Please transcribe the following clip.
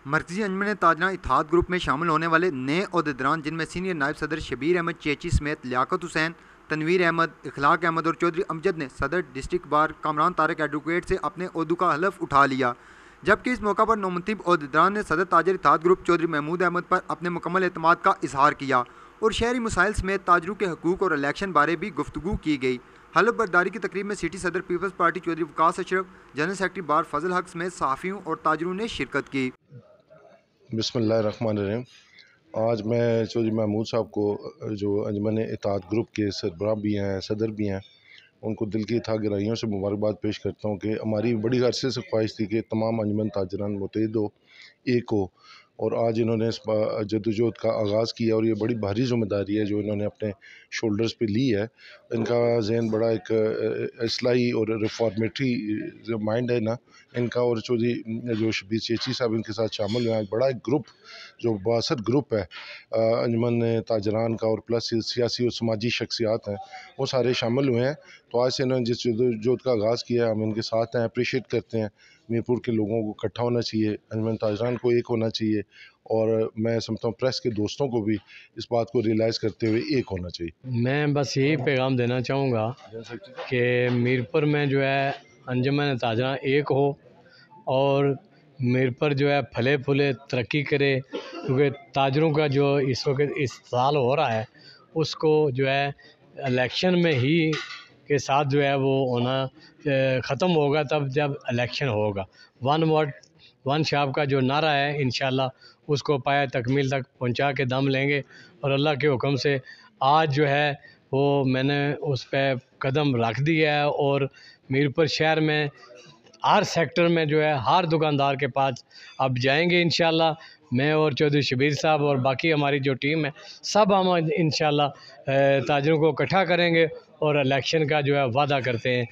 मरकजी अंजुमन ताजरान इत्तेहाद ग्रुप में शामिल होने वाले नए ओहदेदारान, जिनमें सीनियर नायब सदर शबीर अहमद चेची समेत लियाकत हुसैन, तनवीर अहमद, इखलाक अहमद और चौधरी अमजद ने सदर district bar Kamran Tariq advocate से अपने ओहदों का हलफ उठा लिया। जबकि इस मौका पर नौमंतब ओहदेदारान ने सदर ताजर इत्तेहाद ग्रुप चौधरी महमूद अहमद पर अपने मुकम्मल एतमाद का इजहार किया और शहरी मसाइल समेत ताजरों के हकूक़ और इलेक्शन बारे भी गुफ्तगू की गई। हलफ बर्दारी की तकरीब में सिटी सदर people's party Chaudhry Waqas Ashraf, general secretary bar Fazal Haq समेत सहाफ़ियों और ताजरों ने शिरकत की। बिस्मिल्लाहिर्रहमानिर्रहीम। आज मैं चौधरी महमूद साहब को, जो अंजुमन इत्तेहाद ग्रुप के सरबराह भी हैं, सदर भी हैं, उनको दिल की था गहराइयों से मुबारकबाद पेश करता हूँ कि हमारी बड़ी अरसे से ख्वाहिश थी कि तमाम अंजुमन ताजरान मुत्तहिद हो, एक हो, और आज इन्होंने इस जद्दोजहद का आगाज़ किया और ये बड़ी भारी ज़िम्मेदारी है जो इन्होंने अपने शोल्डर्स पे ली है। इनका जहन बड़ा एक इस्लाही और रिफॉर्मेटरी जो माइंड है ना इनका, और चौधरी जो शबीर चेची साहब इनके साथ शामिल हुए हैं। बड़ा एक ग्रुप जो बासर ग्रुप है अंजुमन ताजरान का, और प्लस सियासी और समाजी शख्सियात हैं वो सारे शामिल हुए हैं। तो आज से इन्होंने जिस जद्दोजहद का आगाज़ किया है हम इनके साथ हैं, अप्रिशिएट करते हैं। मीरपुर के लोगों को इकट्ठा होना चाहिए, अंजुमन ताजरान को एक होना चाहिए, और मैं समझता हूँ प्रेस के दोस्तों को भी इस बात को रियलाइज़ करते हुए एक होना चाहिए। मैं बस यही पैगाम देना चाहूँगा कि मीरपुर में जो है अंजुमन ताजरान एक हो और मीरपुर जो है फले फूले तरक्की करे, क्योंकि ताजरों का जो इस वक्त इस साल हो रहा है उसको जो है इलेक्शन में ही के साथ जो है वो होना ख़त्म होगा, तब जब इलेक्शन होगा। वन वोट वन शाप का जो नारा है इंशाल्लाह उसको पाया तकमील तक पहुंचा के दम लेंगे, और अल्लाह के हुक्म से आज जो है वो मैंने उस पर कदम रख दिया है। और मीरपुर शहर में हर सेक्टर में जो है हर दुकानदार के पास अब जाएंगे इंशाल्लाह। मैं और चौधरी शबीर साहब और बाकी हमारी जो टीम है सब हम इंशाल्लाह ताजरों को इकट्ठा करेंगे और इलेक्शन का जो है वादा करते हैं।